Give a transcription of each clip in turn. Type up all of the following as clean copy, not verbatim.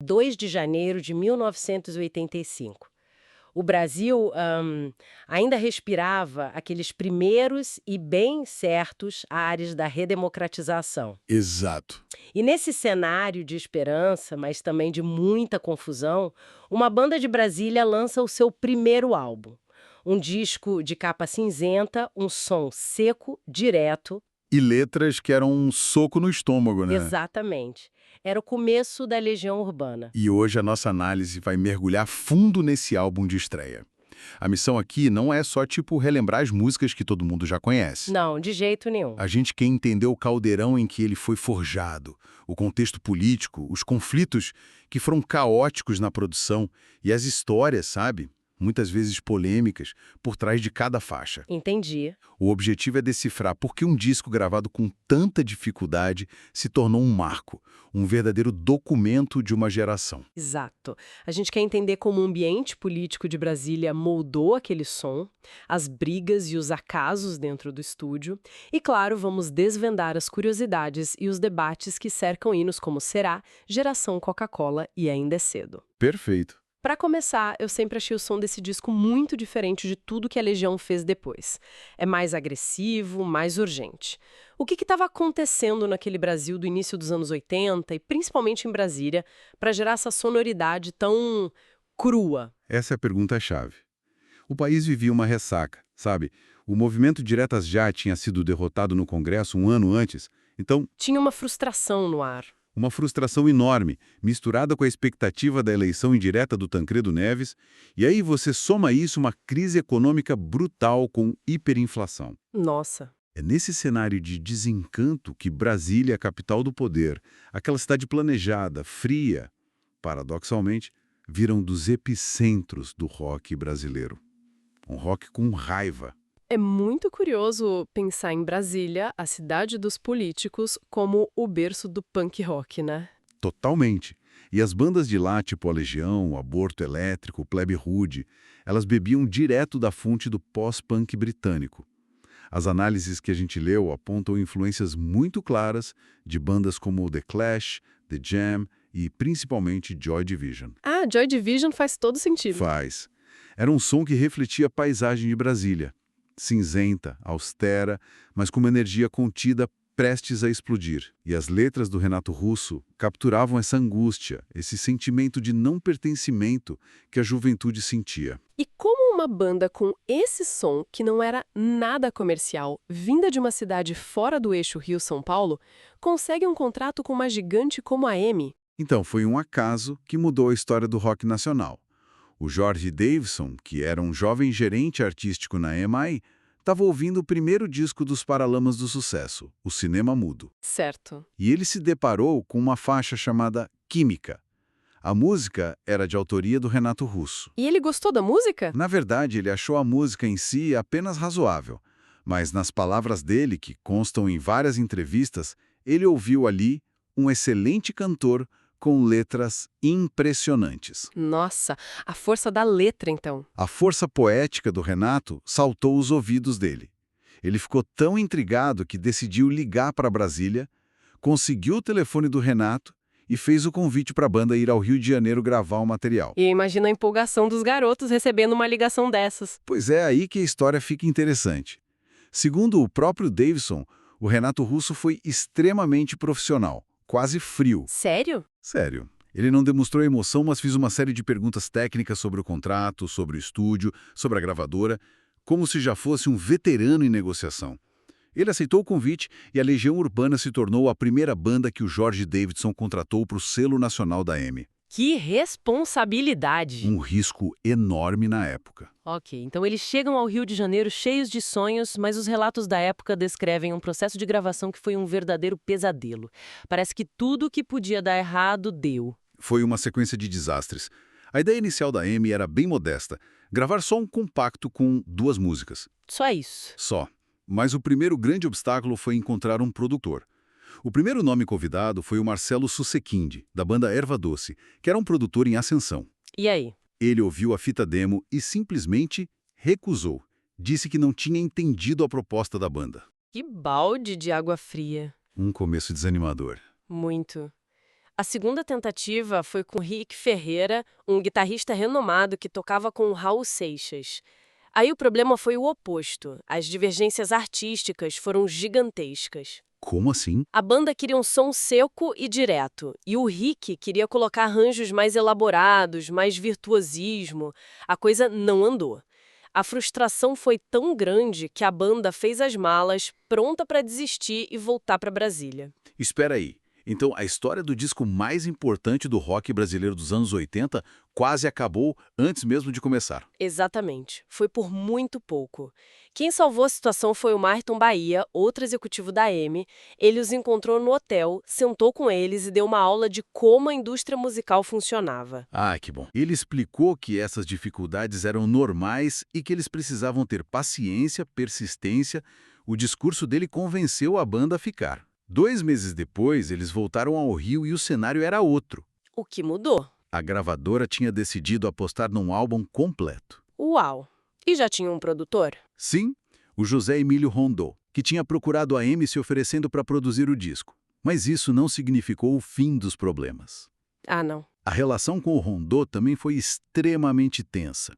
2 de janeiro de 1985. O Brasil ainda respirava aqueles primeiros e bem certos ares da redemocratização. Exato. E nesse cenário de esperança, mas também de muita confusão, uma banda de Brasília lança o seu primeiro álbum. Um disco de capa cinzenta, um som seco, direto. E letras que eram um soco no estômago, né? Exatamente. Era o começo da Legião Urbana. E hoje a nossa análise vai mergulhar fundo nesse álbum de estreia. A missão aqui não é só, relembrar as músicas que todo mundo já conhece. Não, de jeito nenhum. A gente quer entender o caldeirão em que ele foi forjado, o contexto político, os conflitos que foram caóticos na produção e as histórias, sabe? Muitas vezes polêmicas, por trás de cada faixa. Entendi. O objetivo é decifrar por que um disco gravado com tanta dificuldade se tornou um marco, um verdadeiro documento de uma geração. Exato. A gente quer entender como o ambiente político de Brasília moldou aquele som, as brigas e os acasos dentro do estúdio. E, claro, vamos desvendar as curiosidades e os debates que cercam hinos como Será, Geração Coca-Cola e Ainda é Cedo. Perfeito. Para começar, eu sempre achei o som desse disco muito diferente de tudo que a Legião fez depois. É mais agressivo, mais urgente. O que estava acontecendo naquele Brasil do início dos anos 80 e principalmente em Brasília para gerar essa sonoridade tão crua? Essa é a pergunta-chave. O país vivia uma ressaca, sabe? O movimento Diretas Já tinha sido derrotado no Congresso um ano antes, então Tinha uma frustração no ar. uma frustração enorme, misturada com a expectativa da eleição indireta do Tancredo Neves, e aí você soma a isso uma crise econômica brutal com hiperinflação. Nossa. É nesse cenário de desencanto que Brasília é a capital do poder, aquela cidade planejada, fria, paradoxalmente, vira um dos epicentros do rock brasileiro. Um rock com raiva. É muito curioso pensar em Brasília, a cidade dos políticos, como o berço do punk rock, né? Totalmente. E as bandas de lá, tipo a Legião, o Aborto Elétrico, o Plebe Rude, elas bebiam direto da fonte do pós-punk britânico. As análises que a gente leu apontam influências muito claras de bandas como The Clash, The Jam e principalmente Joy Division. Ah, Joy Division faz todo sentido. Faz. Era um som que refletia a paisagem de Brasília. Cinzenta, austera, mas com uma energia contida prestes a explodir. E as letras do Renato Russo capturavam essa angústia, esse sentimento de não pertencimento que a juventude sentia. E como uma banda com esse som, que não era nada comercial, vinda de uma cidade fora do eixo Rio-São Paulo, consegue um contrato com uma gigante como a EMI? Então, foi um acaso que mudou a história do rock nacional. O George Davison, que era um jovem gerente artístico na EMI, estava ouvindo o primeiro disco dos Paralamas do Sucesso, o Cinema Mudo. Certo. E ele se deparou com uma faixa chamada Química. A música era de autoria do Renato Russo. E ele gostou da música? Na verdade, ele achou a música em si apenas razoável, mas nas palavras dele, que constam em várias entrevistas, ele ouviu ali um excelente cantor com letras impressionantes. Nossa, a força da letra, então. A força poética do Renato saltou os ouvidos dele. Ele ficou tão intrigado que decidiu ligar para Brasília, conseguiu o telefone do Renato e fez o convite para a banda ir ao Rio de Janeiro gravar o material. E imagina a empolgação dos garotos recebendo uma ligação dessas. Pois é aí que a história fica interessante. Segundo o próprio Davison, o Renato Russo foi extremamente profissional, quase frio. Sério? Sério. Ele não demonstrou emoção, mas fez uma série de perguntas técnicas sobre o contrato, sobre o estúdio, sobre a gravadora, como se já fosse um veterano em negociação. Ele aceitou o convite e a Legião Urbana se tornou a primeira banda que o George Davidson contratou para o selo nacional da EMI. Que responsabilidade! Um risco enorme na época. Ok, então eles chegam ao Rio de Janeiro cheios de sonhos, mas os relatos da época descrevem um processo de gravação que foi um verdadeiro pesadelo. Parece que tudo que podia dar errado deu. Foi uma sequência de desastres. A ideia inicial da EMI era bem modesta, gravar só um compacto com 2 músicas. Só isso. Só. Mas o primeiro grande obstáculo foi encontrar um produtor. O primeiro nome convidado foi o Marcelo Susequinde, da banda Erva Doce, que era um produtor em ascensão. E aí? Ele ouviu a fita demo e simplesmente recusou. Disse que não tinha entendido a proposta da banda. Que balde de água fria. Um começo desanimador. Muito. A segunda tentativa foi com Rick Ferreira, um guitarrista renomado que tocava com o Raul Seixas. Aí o problema foi o oposto. As divergências artísticas foram gigantescas. Como assim? A banda queria um som seco e direto, e o Rick queria colocar arranjos mais elaborados, mais virtuosismo. A coisa não andou. A frustração foi tão grande que a banda fez as malas, pronta para desistir e voltar para Brasília. Espera aí. Então, a história do disco mais importante do rock brasileiro dos anos 80 quase acabou antes mesmo de começar. Exatamente. Foi por muito pouco. Quem salvou a situação foi o Marton Bahia, outro executivo da EMI. Ele os encontrou no hotel, sentou com eles e deu uma aula de como a indústria musical funcionava. Ah, que bom. Ele explicou que essas dificuldades eram normais e que eles precisavam ter paciência, persistência. O discurso dele convenceu a banda a ficar. 2 meses depois, eles voltaram ao Rio e o cenário era outro. O que mudou? A gravadora tinha decidido apostar num álbum completo. Uau! E já tinha um produtor? Sim, o José Emílio Rondô, que tinha procurado a EMI se oferecendo para produzir o disco. Mas isso não significou o fim dos problemas. Ah, não. A relação com o Rondô também foi extremamente tensa.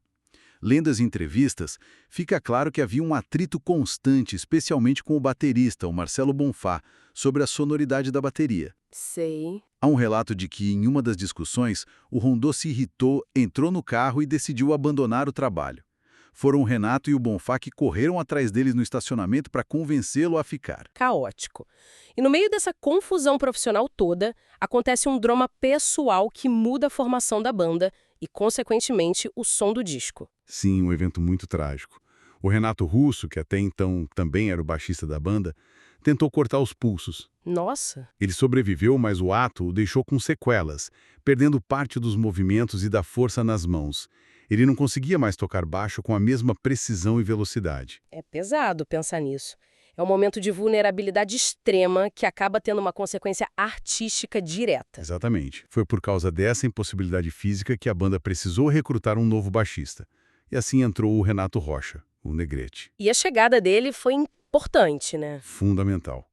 Lendo as entrevistas, fica claro que havia um atrito constante, especialmente com o baterista, o Marcelo Bonfá, sobre a sonoridade da bateria. Sei. Há um relato de que, em uma das discussões, o Rondô se irritou, entrou no carro e decidiu abandonar o trabalho. Foram o Renato e o Bonfá que correram atrás deles no estacionamento para convencê-lo a ficar. Caótico. E no meio dessa confusão profissional toda, acontece um drama pessoal que muda a formação da banda e, consequentemente, o som do disco. Sim, um evento muito trágico. O Renato Russo, que até então também era o baixista da banda, tentou cortar os pulsos. Nossa! Ele sobreviveu, mas o ato o deixou com sequelas, perdendo parte dos movimentos e da força nas mãos. Ele não conseguia mais tocar baixo com a mesma precisão e velocidade. É pesado pensar nisso. É um momento de vulnerabilidade extrema que acaba tendo uma consequência artística direta. Exatamente. Foi por causa dessa impossibilidade física que a banda precisou recrutar um novo baixista. E assim entrou o Renato Rocha, o Negrete. E a chegada dele foi importante, né? Fundamental.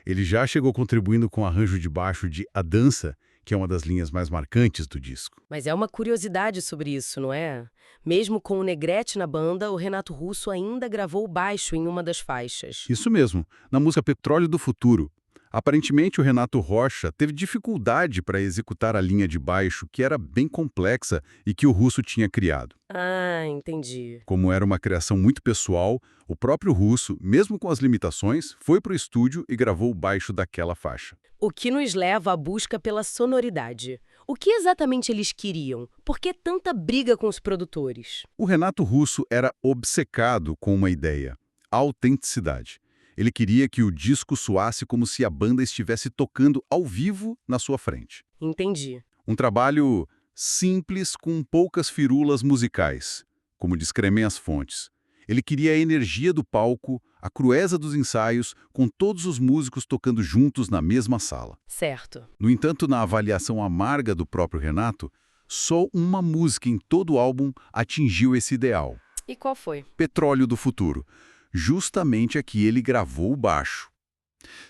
Ele já chegou contribuindo com o arranjo de baixo de A Dança, que é uma das linhas mais marcantes do disco. Mas é uma curiosidade sobre isso, não é? Mesmo com o Negrete na banda, o Renato Russo ainda gravou baixo em uma das faixas. Isso mesmo, na música Petróleo do Futuro. Aparentemente, o Renato Rocha teve dificuldade para executar a linha de baixo, que era bem complexa e que o Russo tinha criado. Ah, entendi. Como era uma criação muito pessoal, o próprio Russo, mesmo com as limitações, foi para o estúdio e gravou o baixo daquela faixa. O que nos leva à busca pela sonoridade. O que exatamente eles queriam? Por que tanta briga com os produtores? O Renato Russo era obcecado com uma ideia: a autenticidade. Ele queria que o disco soasse como se a banda estivesse tocando ao vivo na sua frente. Entendi. Um trabalho simples, com poucas firulas musicais, como descrevem as fontes. Ele queria a energia do palco, a crueza dos ensaios, com todos os músicos tocando juntos na mesma sala. Certo. No entanto, na avaliação amarga do próprio Renato, só uma música em todo o álbum atingiu esse ideal: E qual foi? Petróleo do Futuro, justamente a que ele gravou o baixo.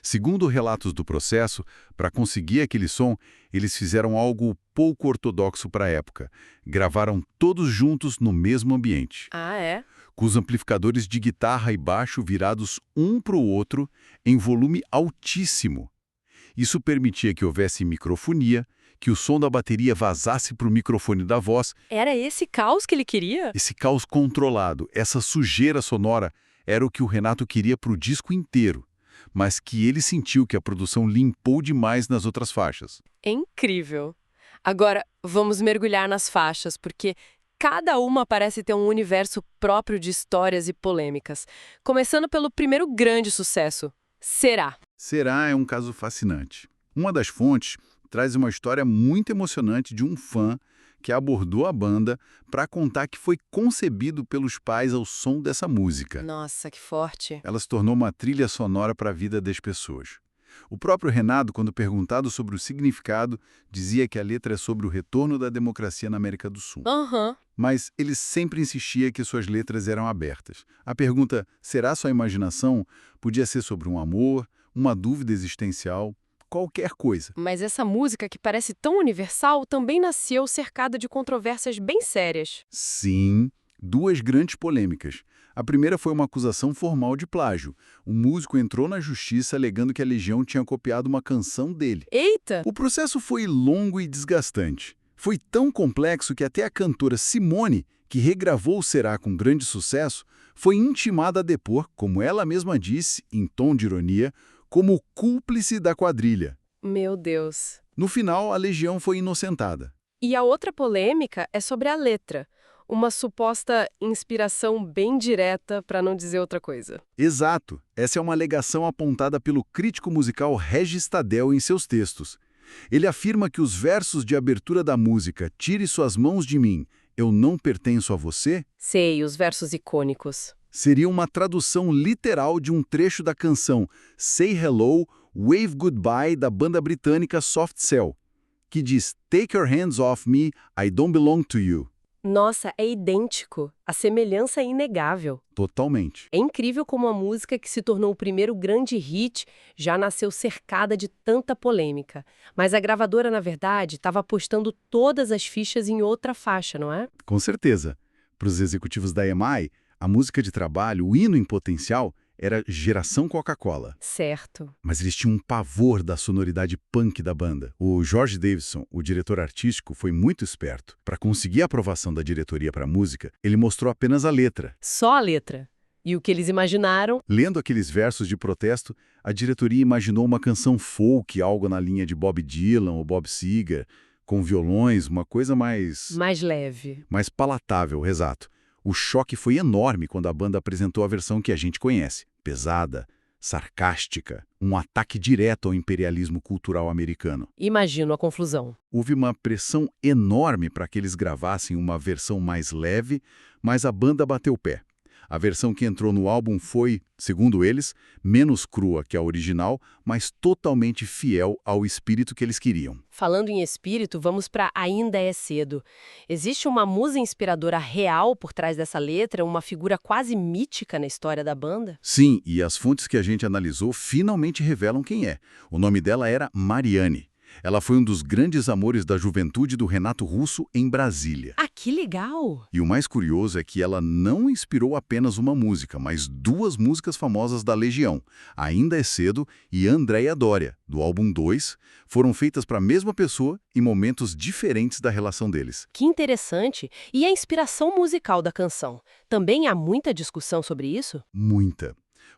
Segundo relatos do processo, para conseguir aquele som, eles fizeram algo pouco ortodoxo para a época. Gravaram todos juntos no mesmo ambiente, Ah, é? com os amplificadores de guitarra e baixo virados um para o outro em volume altíssimo. Isso permitia que houvesse microfonia, que o som da bateria vazasse para o microfone da voz. Era esse caos que ele queria? Esse caos controlado, essa sujeira sonora, era o que o Renato queria para o disco inteiro, mas que ele sentiu que a produção limpou demais nas outras faixas. É incrível. Agora, vamos mergulhar nas faixas, porque cada uma parece ter um universo próprio de histórias e polêmicas. Começando pelo primeiro grande sucesso, Será. Será é um caso fascinante. Uma das fontes traz uma história muito emocionante de um fã que abordou a banda para contar que foi concebido pelos pais ao som dessa música. Nossa, que forte. Ela se tornou uma trilha sonora para a vida das pessoas. O próprio Renato, quando perguntado sobre o significado, dizia que a letra é sobre o retorno da democracia na América do Sul. Aham. Mas ele sempre insistia que suas letras eram abertas. A pergunta, será só imaginação, podia ser sobre um amor, uma dúvida existencial, qualquer coisa. Mas essa música, que parece tão universal, também nasceu cercada de controvérsias bem sérias. Sim, duas grandes polêmicas. A primeira foi uma acusação formal de plágio. Um músico entrou na justiça alegando que a Legião tinha copiado uma canção dele. Eita! O processo foi longo e desgastante. Foi tão complexo que até a cantora Simone, que regravou o Será com grande sucesso, foi intimada a depor, como ela mesma disse, em tom de ironia, como cúmplice da quadrilha. Meu Deus. No final, a Legião foi inocentada. E a outra polêmica é sobre a letra. Uma suposta inspiração bem direta, para não dizer outra coisa. Exato. Essa é uma alegação apontada pelo crítico musical Regis Tadel em seus textos. Ele afirma que os versos de abertura da música Tire suas mãos de mim, eu não pertenço a você, Sei, os versos icônicos. seria uma tradução literal de um trecho da canção Say Hello, Wave Goodbye da banda britânica Soft Cell, que diz Take your hands off me, I don't belong to you. Nossa, é idêntico. A semelhança é inegável. Totalmente. É incrível como a música que se tornou o primeiro grande hit já nasceu cercada de tanta polêmica. Mas a gravadora, na verdade, estava apostando todas as fichas em outra faixa, não é? Com certeza. Para os executivos da EMI, a música de trabalho, o hino em potencial, era Geração Coca-Cola. Certo. Mas eles tinham um pavor da sonoridade punk da banda. O George Davidson, o diretor artístico, foi muito esperto. Para conseguir a aprovação da diretoria para a música, ele mostrou apenas a letra. Só a letra. E o que eles imaginaram? Lendo aqueles versos de protesto, a diretoria imaginou uma canção folk, algo na linha de Bob Dylan ou Bob Seger, com violões, uma coisa mais leve. palatável, exato. O choque foi enorme quando a banda apresentou a versão que a gente conhece, pesada, sarcástica, um ataque direto ao imperialismo cultural americano. Imagino a confusão. Houve uma pressão enorme para que eles gravassem uma versão mais leve, mas a banda bateu o pé. A versão que entrou no álbum foi, segundo eles, menos crua que a original, mas totalmente fiel ao espírito que eles queriam. Falando em espírito, vamos para Ainda é Cedo. Existe uma musa inspiradora real por trás dessa letra, uma figura quase mítica na história da banda? Sim, e as fontes que a gente analisou finalmente revelam quem é. O nome dela era Mariane. Ela foi um dos grandes amores da juventude do Renato Russo em Brasília. Ah, que legal! E o mais curioso é que ela não inspirou apenas uma música, mas duas músicas famosas da Legião, Ainda é Cedo e Andréia Dória, do álbum 2, foram feitas para a mesma pessoa em momentos diferentes da relação deles. Que interessante! E a inspiração musical da canção? Também há muita discussão sobre isso? Muita.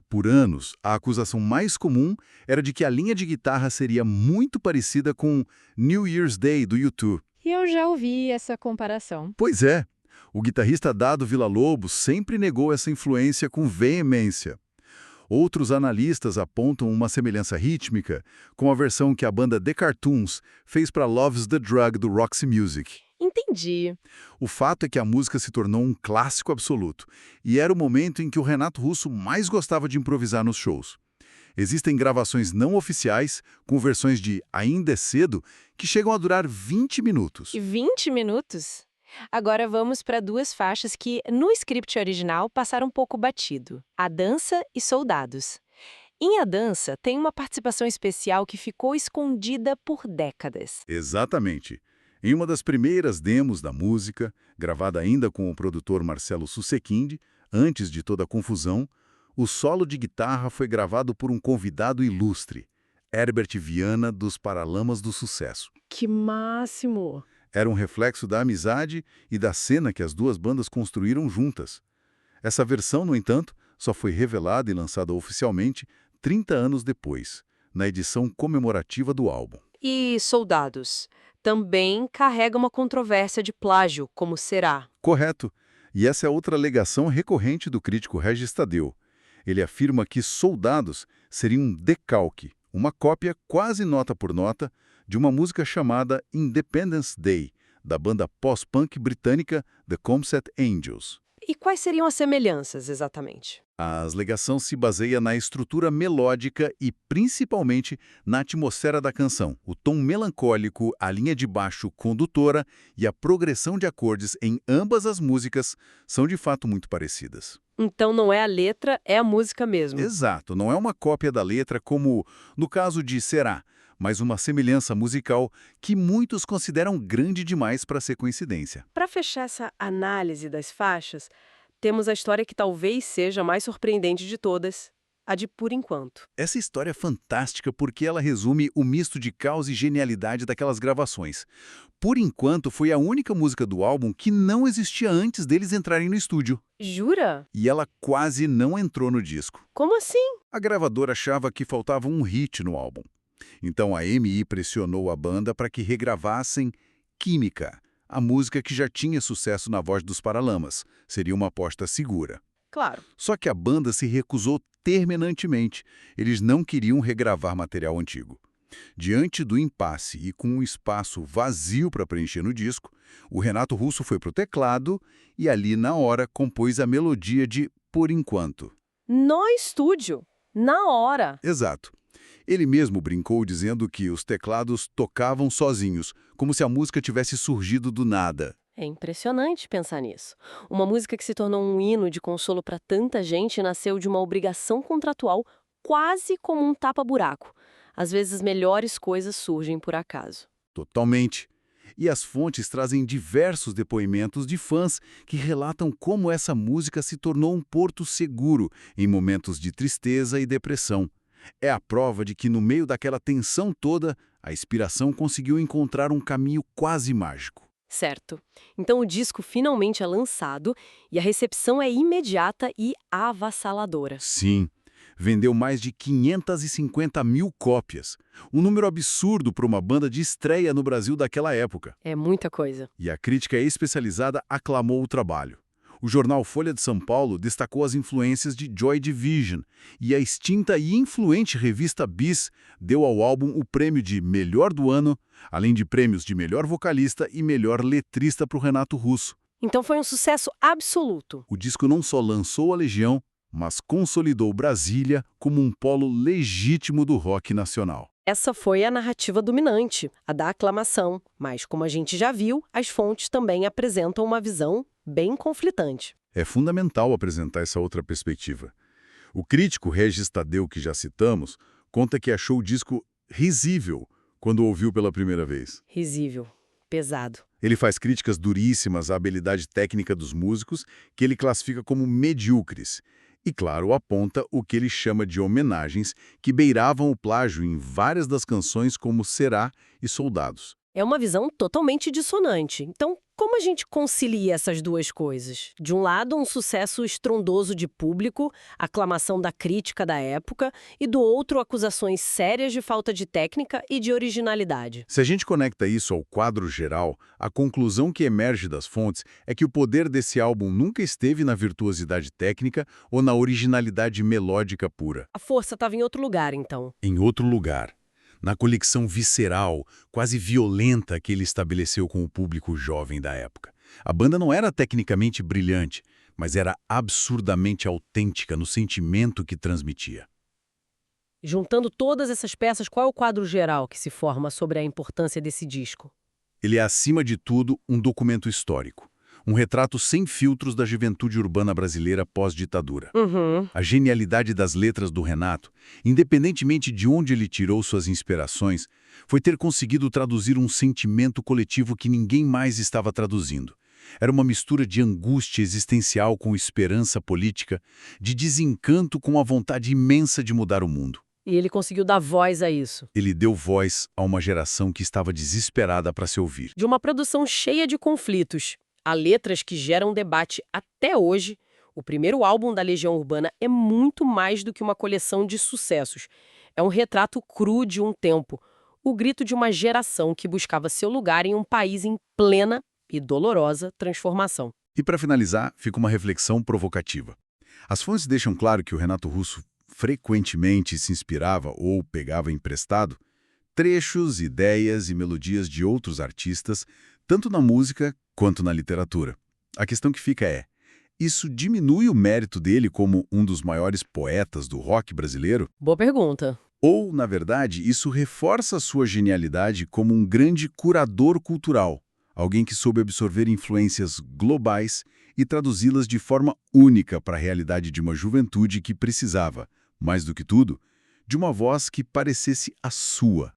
Por anos, a acusação mais comum era de que a linha de guitarra seria muito parecida com New Year's Day, do U2. E eu já ouvi essa comparação. Pois é, o guitarrista Dado Villa-Lobos sempre negou essa influência com veemência. Outros analistas apontam uma semelhança rítmica com a versão que a banda The Cartoons fez para Love's the Drug, do Roxy Music. Entendi. O fato é que a música se tornou um clássico absoluto, e era o momento em que o Renato Russo mais gostava de improvisar nos shows. Existem gravações não oficiais, com versões de Ainda é Cedo, que chegam a durar 20 minutos. E 20 minutos? Agora vamos para duas faixas que, no script original, passaram um pouco batido. A Dança e Soldados. Em A Dança, tem uma participação especial que ficou escondida por décadas. Exatamente. Em uma das primeiras demos da música, gravada ainda com o produtor Marcelo Susequinde, antes de toda a confusão, o solo de guitarra foi gravado por um convidado ilustre, Herbert Viana, dos Paralamas do Sucesso. Que máximo! Era um reflexo da amizade e da cena que as duas bandas construíram juntas. Essa versão, no entanto, só foi revelada e lançada oficialmente 30 anos depois, na edição comemorativa do álbum. E Soldados? Também carrega uma controvérsia de plágio, como será? Correto. E essa é outra alegação recorrente do crítico Regis Tadeu. Ele afirma que Soldados seria um decalque, uma cópia quase nota por nota, de uma música chamada Independence Day, da banda pós-punk britânica The Comset Angels. E quais seriam as semelhanças, exatamente? A alegação se baseia na estrutura melódica e, principalmente, na atmosfera da canção. O tom melancólico, a linha de baixo condutora e a progressão de acordes em ambas as músicas são, de fato, muito parecidas. Então não é a letra, é a música mesmo. Exato, não é uma cópia da letra como no caso de Será, mas uma semelhança musical que muitos consideram grande demais para ser coincidência. Para fechar essa análise das faixas, temos a história que talvez seja a mais surpreendente de todas, a de Por Enquanto. Essa história é fantástica porque ela resume o misto de caos e genialidade daquelas gravações. Por Enquanto, foi a única música do álbum que não existia antes deles entrarem no estúdio. Jura? E ela quase não entrou no disco. Como assim? A gravadora achava que faltava um hit no álbum. Então a EMI pressionou a banda para que regravassem Química, a música que já tinha sucesso na voz dos Paralamas. Seria uma aposta segura. Claro. Só que a banda se recusou terminantemente. Eles não queriam regravar material antigo. Diante do impasse e com um espaço vazio para preencher no disco, o Renato Russo foi pro teclado e ali na hora compôs a melodia de Por Enquanto. No estúdio, na hora. Exato. Ele mesmo brincou dizendo que os teclados tocavam sozinhos, como se a música tivesse surgido do nada. É impressionante pensar nisso. Uma música que se tornou um hino de consolo para tanta gente nasceu de uma obrigação contratual quase como um tapa-buraco. Às vezes as melhores coisas surgem por acaso. Totalmente. E as fontes trazem diversos depoimentos de fãs que relatam como essa música se tornou um porto seguro em momentos de tristeza e depressão. É a prova de que, no meio daquela tensão toda, a inspiração conseguiu encontrar um caminho quase mágico. Certo. Então o disco finalmente é lançado e a recepção é imediata e avassaladora. Sim, vendeu mais de 550 mil cópias. Um número absurdo para uma banda de estreia no Brasil daquela época. É muita coisa. E a crítica especializada aclamou o trabalho. O jornal Folha de São Paulo destacou as influências de Joy Division e a extinta e influente revista Bis deu ao álbum o prêmio de Melhor do Ano, além de prêmios de Melhor Vocalista e Melhor Letrista para o Renato Russo. Então foi um sucesso absoluto. O disco não só lançou a Legião, mas consolidou Brasília como um polo legítimo do rock nacional. Essa foi a narrativa dominante, a da aclamação, mas como a gente já viu, as fontes também apresentam uma visão bem conflitante. É fundamental apresentar essa outra perspectiva. O crítico Regis Tadeu, que já citamos, conta que achou o disco risível quando o ouviu pela primeira vez. Risível. Pesado. Ele faz críticas duríssimas à habilidade técnica dos músicos, que ele classifica como medíocres. E, claro, aponta o que ele chama de homenagens que beiravam o plágio em várias das canções como Será e Soldados. É uma visão totalmente dissonante. Então, como a gente concilia essas duas coisas? De um lado, um sucesso estrondoso de público, aclamação da crítica da época, e do outro, acusações sérias de falta de técnica e de originalidade. Se a gente conecta isso ao quadro geral, a conclusão que emerge das fontes é que o poder desse álbum nunca esteve na virtuosidade técnica ou na originalidade melódica pura. A força estava em outro lugar, então. Em outro lugar. Na conexão visceral, quase violenta que ele estabeleceu com o público jovem da época. A banda não era tecnicamente brilhante, mas era absurdamente autêntica no sentimento que transmitia. Juntando todas essas peças, qual é o quadro geral que se forma sobre a importância desse disco? Ele é, acima de tudo, um documento histórico. Um retrato sem filtros da juventude urbana brasileira pós-ditadura. A genialidade das letras do Renato, independentemente de onde ele tirou suas inspirações, foi ter conseguido traduzir um sentimento coletivo que ninguém mais estava traduzindo. Era uma mistura de angústia existencial com esperança política, de desencanto com a vontade imensa de mudar o mundo. E ele conseguiu dar voz a isso. Ele deu voz a uma geração que estava desesperada para se ouvir. De uma produção cheia de conflitos, há letras que geram debate até hoje. O primeiro álbum da Legião Urbana é muito mais do que uma coleção de sucessos. É um retrato cru de um tempo, o grito de uma geração que buscava seu lugar em um país em plena e dolorosa transformação. E para finalizar, fica uma reflexão provocativa. As fontes deixam claro que o Renato Russo frequentemente se inspirava ou pegava emprestado trechos, ideias e melodias de outros artistas, tanto na música quanto na literatura. A questão que fica é, isso diminui o mérito dele como um dos maiores poetas do rock brasileiro? Boa pergunta. Ou, na verdade, isso reforça sua genialidade como um grande curador cultural, alguém que soube absorver influências globais e traduzi-las de forma única para a realidade de uma juventude que precisava, mais do que tudo, de uma voz que parecesse a sua.